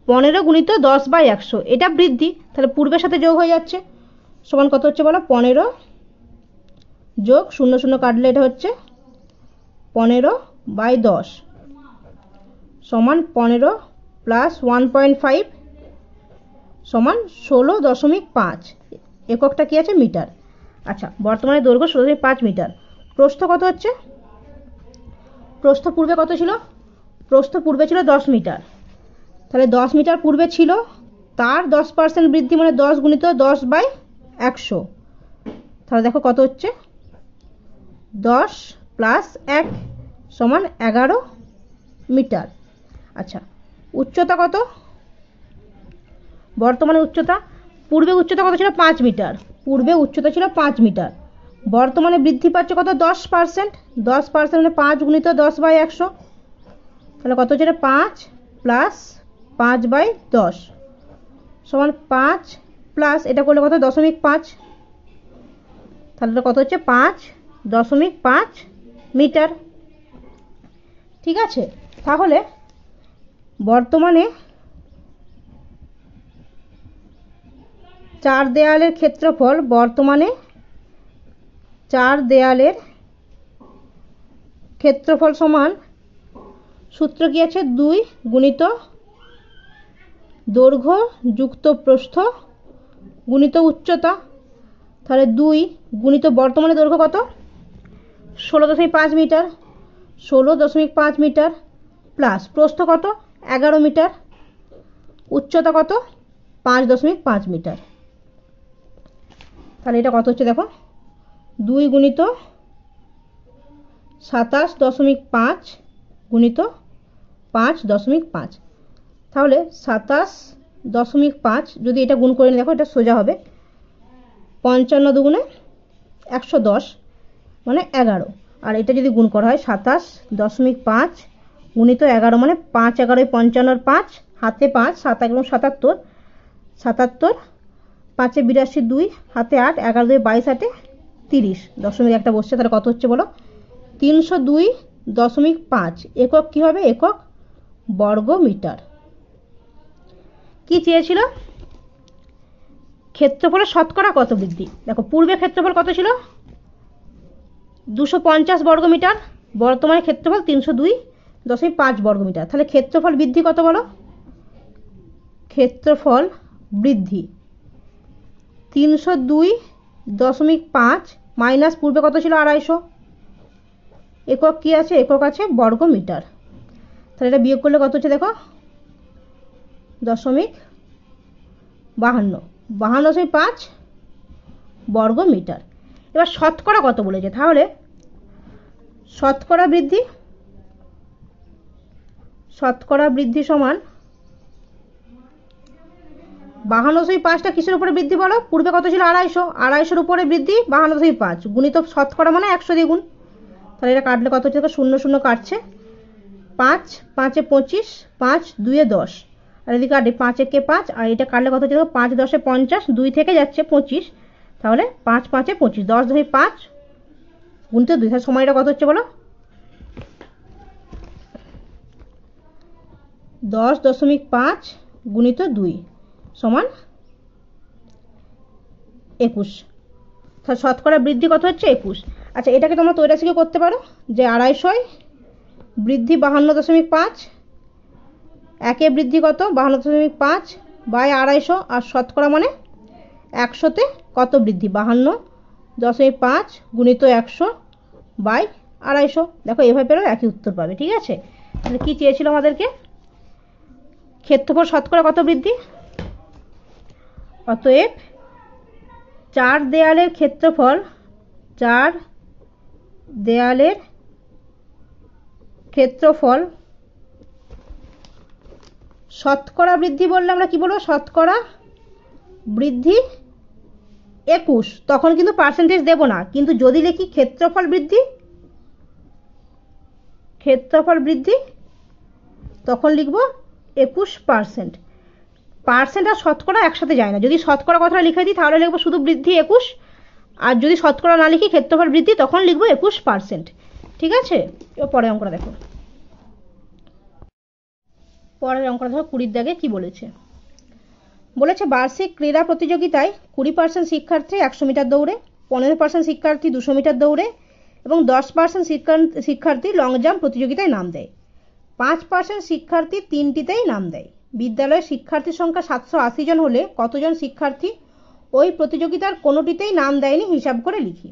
15 গুণিত 10/100, এটা বৃদ্ধি। তাহলে পূর্বের সাথে যোগ হয়ে যাচ্ছে, সমান কত হচ্ছে বলো? 15 যোগ 0 0 কাটলে এটা হচ্ছে 15/10 সমান 15 প্লাস 1.5 সমান 16.5। এককটা কি আছে? মিটার। আচ্ছা, বর্তমানে দৈর্ঘ্য 16.5 মিটার। প্রস্থ কত হচ্ছে? প্রস্থ পূর্বে কত ছিল? প্রস্থ পূর্বে ছিল 10 মিটার। তাহলে 10 মিটার পূর্বে ছিল, তার 10% বৃদ্ধি মানে 10 গুণিত 10/100। তাহলে দেখো কত হচ্ছে? 10 প্লাস 1 সমান 11 মিটার। আচ্ছা, উচ্চতা কত? বর্তমানে উচ্চতা, পূর্বে উচ্চতা কত ছিল? 5 মিটার। পূর্বে উচ্চতা ছিল 5 মিটার, বর্তমানে বৃদ্ধি পাচ্ছে কত? 10%। 10% মানে 5 গুণিত 10/100। তাহলে কত হচ্ছে? 5 প্লাস 5/10 সমান 5 প্লাস এটা করলে কত? 0.5। তাহলে কত হচ্ছে? 5.5 মিটার। ঠিক আছে, তাহলে বর্তমানে চার দেয়ালের ক্ষেত্রফল সমান, সূত্র কি আছে? 2 গুণিত দৈর্ঘ্য যুক্ত প্রস্থ গুণিত উচ্চতা। তাহলে 2 গুণিত বর্তমানে দৈর্ঘ্য কত? 16.5 মিটার, 16.5 মিটার প্লাস প্রস্থ কত? 11 মিটার, উচ্চতা কত? 5.5 মিটার। তাহলে এটা কত হচ্ছে দেখো, 2 গুণিত 27.5 গুণিত 5.5। তাহলে 27.5 যদি এটা গুণ করে দেখো, এটা সোজা হবে 55 দুগুণে 110 মানে 11। আর এটা যদি গুণ করা হয় 27.5 গুণিত 11 মানে 5 11 55 5 হাতে 5 7 11 77 77 5 82 2 হাতে 8 11 2 22 হাতে 30 দশমিক একটা বসছে। তাহলে কত হচ্ছে বলো? 302.5। একক কি হবে? একক বর্গ মিটার। কি চেয়েছিল? ক্ষেত্রফলের শতকরা কত বৃদ্ধি। দেখো, পূর্বে ক্ষেত্রফল কত ছিল? 250 বর্গ মিটার, বর্তমানে ক্ষেত্রফল 302.5 বর্গ মিটার। তাহলে ক্ষেত্রফল বৃদ্ধি কত বলো? ক্ষেত্রফল বৃদ্ধি 302.5 মাইনাস পূর্বে কত ছিল 250, একক কি আছে, একক আছে বর্গ মিটার। তাহলে এটা বিয়োগ করলে কত হচ্ছে দেখো 52.5 বর্গ মিটার। এবার শতকরা কত বলেছে, তাহলে শতকরা বৃদ্ধি সমান 52.5টা কিসের উপরে বৃদ্ধি বলো, পূর্বে কত ছিল 250, উপরে বৃদ্ধি 52.5 গুণিত শতকরা মানে 100 দ্বিগুণ। তাহলে এটা কাটলে কত হচ্ছে, 0 0 কাটছে, 5 5 এ 25, 5 2 এ 10, আর এদিকে কাটে 5 একে 5, আর এটা কাটলে কত হচ্ছে 5 10 এ 50, 2 থেকে যাচ্ছে 25, তাহলে 5 5 এ 25, 10 2 5 গুণিত 2, তাহলে সময়টা কত হচ্ছে বলো 10.5 গুণিত 2 সমান 21। তাহলে শতকরা বৃদ্ধি কত হচ্ছে 21। আচ্ছা, এটাকে তোমরা তৈরাশিকে করতে পারো যে 250 বৃদ্ধি 52.5, একে বৃদ্ধি কত 52.5 বাই 250, আর শতকরা মানে 100তে কত বৃদ্ধি 52.5 গুণিত 100 বাই 250। দেখো এভাবে পেলেও একই উত্তর পাবে। ঠিক আছে, তাহলে কি চেয়েছিল আমাদেরকে, ক্ষেত্রফল শতকরা কত বৃদ্ধি। অতএব 4 দেয়ালের ক্ষেত্রফল শতকরা বৃদ্ধি বললে আমরা কি বলবো, শতকরা বৃদ্ধি 21, তখন কিন্তু পার্সেন্টেজ দেব না, কিন্তু যদি লিখি ক্ষেত্রফল বৃদ্ধি তখন লিখবো 21%। পার্সেন্ট আর শতকরা একসাথে যায় না, যদি শতকরা কথাটা লিখে দিই তাহলে লিখবো শুধু বৃদ্ধি 21, আর যদি শতকরা না লিখি ক্ষেত্রফল বৃদ্ধি তখন লিখবো 21%। ঠিক আছে, এবার পরের অঙ্কটা দেখো। পরের অঙ্কটা দেখো 20 দাগে কি বলেছে। বার্ষিক ক্রীড়া প্রতিযোগিতায় 20% শিক্ষার্থী 100 মিটার দৌড়ে, 15% শিক্ষার্থী 200 মিটার দৌড়ে এবং 10% শিক্ষার্থী লং জাম্প প্রতিযোগিতায় নাম দেয়। 5% শিক্ষার্থী তিনটিতেই নাম দেয়। বিদ্যালয়ের শিক্ষার্থীর সংখ্যা 780 জন হলে কতজন শিক্ষার্থী ওই প্রতিযোগিতার কোনোটিতেই নাম দেয়নি হিসাব করে লিখি।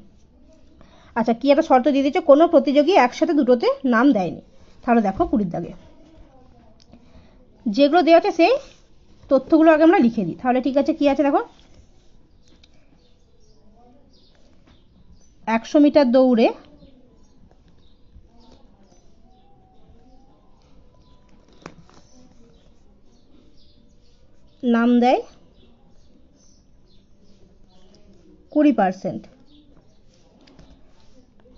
আচ্ছা, কি একটা শর্ত দিয়ে দিচ্ছে, কোনো প্রতিযোগী একসাথে দুটোতে নাম দেয়নি। তাহলে দেখো 20 দাগে যেগুলো দেওয়া আছে সেই তথ্যগুলো আগে আমরা লিখে দিই। তাহলে ঠিক আছে, কি আছে দেখো, 100 মিটার দৌড়ে নাম দেয় 20%,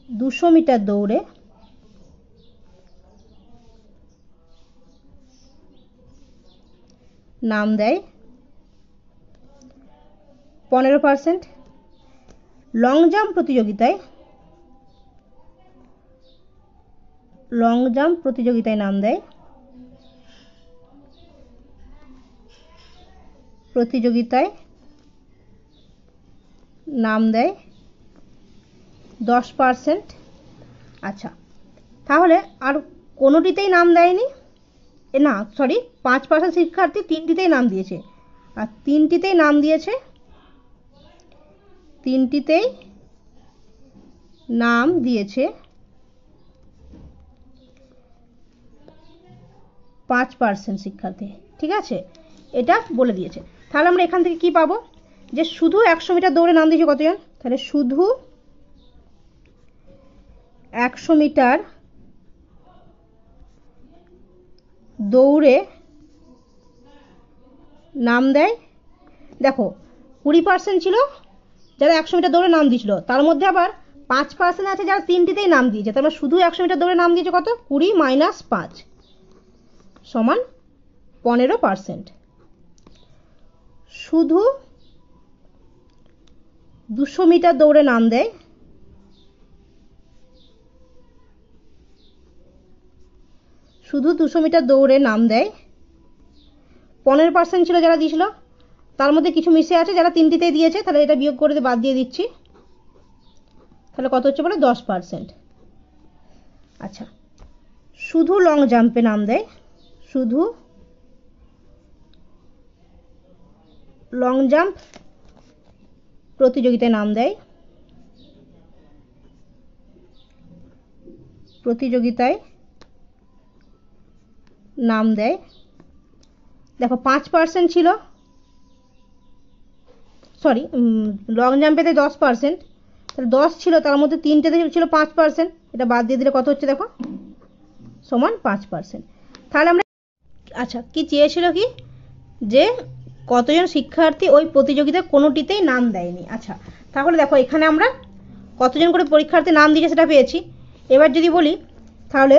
200 মিটার দৌড়ে নাম দেয় 15%, লং জাম্প প্রতিযোগিতায় নাম দেয় 10%। আচ্ছা, তাহলে আর কোনোটিতেই নাম দেয়নি, না সরি, 5% শিক্ষার্থী তিনটিতেই নাম দিয়েছে, আর তিনটিতেই নাম দিয়েছে 5% শিক্ষার্থী। ঠিক আছে, এটা বলে দিয়েছে। তাহলে আমরা এখান থেকে কি পাবো, যে শুধু 100 মিটার দৌড়ে নাম দিয়েছে কতজন, তাহলে শুধু 100 মিটার দৌড়ে নাম দেয়, দেখো 20% ছিল যারা 100 মিটার দৌড়ে নাম দিয়েছিল, তার মধ্যে আবার 5% আছে যারা তিনটিতেই নাম দিয়েছে, তার মানে শুধু 100 মিটার দৌড়ে নাম দিয়েছে কত, 20 মাইনাস 5 সমান 15%। শুধু 200 মিটার দৌড়ে নাম দেয় 15% ছিল যারা দিয়েছিল, তার মধ্যে কিছু মিশে আছে যারা তিনটিতেই দিয়েছে, তাহলে এটা বিয়োগ করে বাদ দিয়ে দিচ্ছি, তাহলে কত হচ্ছে বলে 10%। আচ্ছা, শুধু লং জাম্পে নাম দেয়, শুধু লং জাম্প প্রতিযোগিতায় নাম দেয়, দেখো 5% ছিল, সরি লং জাম্পেতে 10%, তাহলে 10 ছিল, তার মধ্যে 3টেতে ছিল 5%, এটা বাদ দিয়ে দিলে কত হচ্ছে দেখো, সমান 5%। তাহলে আমরা আচ্ছা কি চেয়েছিল কি, যে কতজন শিক্ষার্থী ওই প্রতিযোগিতায় কোনোটিতেই নাম দেয়নি। আচ্ছা তাহলে দেখো এখানে আমরা কতজন করে পরীক্ষার্থী নাম দিয়েছে সেটা পেয়েছি। এবার যদি বলি তাহলে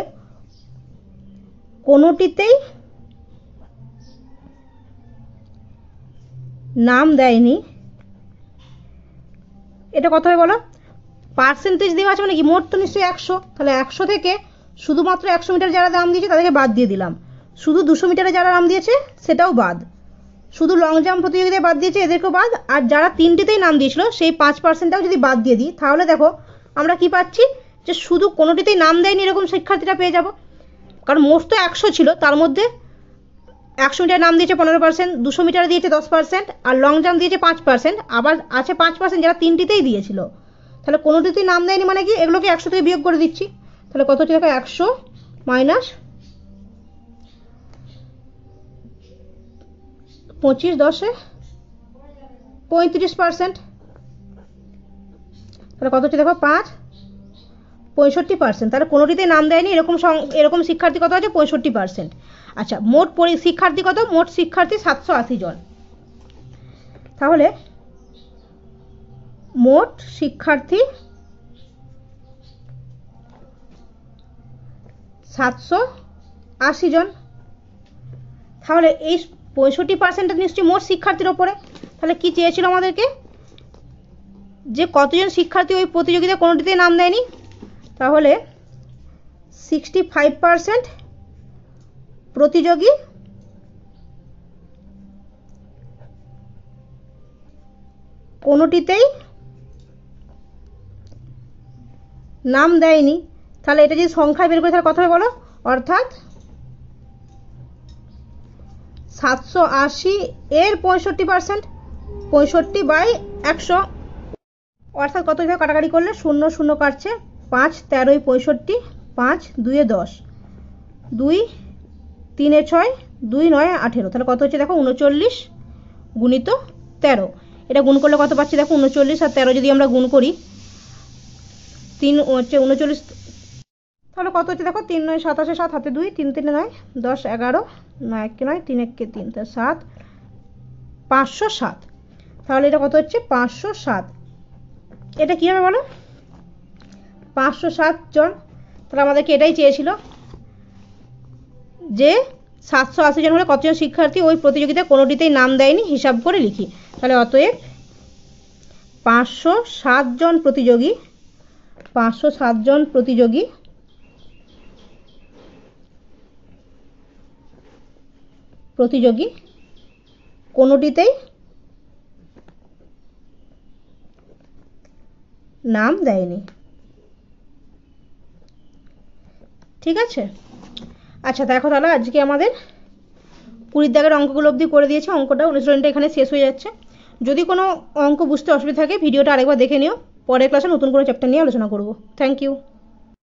কোনোটিতেই নাম দেয়নি, এটা কত হবে বলো, পার্সেন্টেজ দেওয়া আছে মানে কি, মোট তো নিশ্চয়ই 100, তাহলে 100 থেকে শুধুমাত্র 100 মিটার যারা নাম দিয়েছে তাদেরকে বাদ দিয়ে দিলাম, শুধু 200 মিটারে যারা নাম দিয়েছে সেটাও বাদ, শুধু লং জাম্প প্রতিযোগিতায় বাদ দিয়েছে এদেরকেও বাদ, আর যারা 3টিতেই নাম দিয়েছিল সেই 5%টাও যদি বাদ দিয়ে দিই, তাহলে দেখো আমরা কি পাচ্ছি, যে শুধু কোনোটিতেই নাম দেয়নি এরকম শিক্ষার্থীরা পেয়ে যাব। কারণ মোট তো 100 ছিল, তার মধ্যে 100 মিটার নাম দিয়েছে 15%, 200 মিটারে দিয়েছে 10%, আর লং জাম্প দিয়েছে 5%, আবার আছে 5% যারা 3টিতেই দিয়েছিল। তাহলে কোনোটিতেই নাম দেয়নি মানে কি, এগুলোকে 100 থেকে বিয়োগ করে দিচ্ছি, তাহলে কত হচ্ছে দেখো, 100 মাইনাস 25, 10-এ 35%, তাহলে কত হচ্ছে দেখো 5, 65%, তাহলে কোনোটিতেই নাম দেয়নি এরকম শিক্ষার্থী কত আছে, 65%। আচ্ছা মোট শিক্ষার্থী কত, মোট শিক্ষার্থী 780 জন, তাহলে মোট শিক্ষার্থী 780 জন, তাহলে এই 65%টা নিশ্চয়ই মোট শিক্ষার্থীর ওপরে। তাহলে কি চেয়েছিল আমাদেরকে, যে কতজন শিক্ষার্থী ওই প্রতিযোগিতায় কোনোটিতেই নাম দেয়নি, তাহলে 65% প্রতিযোগী কোনোটিতেই নাম দেয়নি, তাহলে এটা যদি সংখ্যায় বের করে তাহলে কত হবে বলো, অর্থাৎ 780 এর 65%, 65/100, অর্থাৎ কত হিসাবে কাটাকাটি করলে 0 0 কাটছে, 5 13 65, 5 2 10, 2 3 6, 2 9 18, তাহলে কত হচ্ছে দেখো 39 গুণিত 13, এটা গুণ করলে কত পাচ্ছি দেখো 39 আর 13 যদি আমরা গুণ করি 3 হচ্ছে 39, তাহলে কত হচ্ছে দেখো 3 9 27, 7 হাতে 2, 3 3 9 10 11, 9 1 9, 3 1 3, তাহলে 7, 507, তাহলে এটা কত হচ্ছে 507, এটা কি হবে বলো, 507 জন। তাহলে আমাদেরকে এটাই চেয়েছিল, যে 780 জন হলে কতজন শিক্ষার্থী ওই প্রতিযোগিতায় কোনোটিতেই নাম দেয়নি, হিসাব করে লিখি। তাহলে অতএব 507 জন প্রতিযোগী কোনোটিতেই নাম দেয়নি, ঠিক আছে। আচ্ছা দেখো তাহলে আজকে আমাদের 20 দাগের অঙ্কগুলো অবধি করে দিয়েছে, অঙ্কটা অনুশীলনটা এখানে শেষ হয়ে যাচ্ছে। যদি কোনো অঙ্ক বুঝতে অসুবিধা থাকে ভিডিওটা আরেকবার দেখে নিও, পরের ক্লাসে নতুন কোনো চ্যাপ্টার নিয়ে আলোচনা করব। Thank you.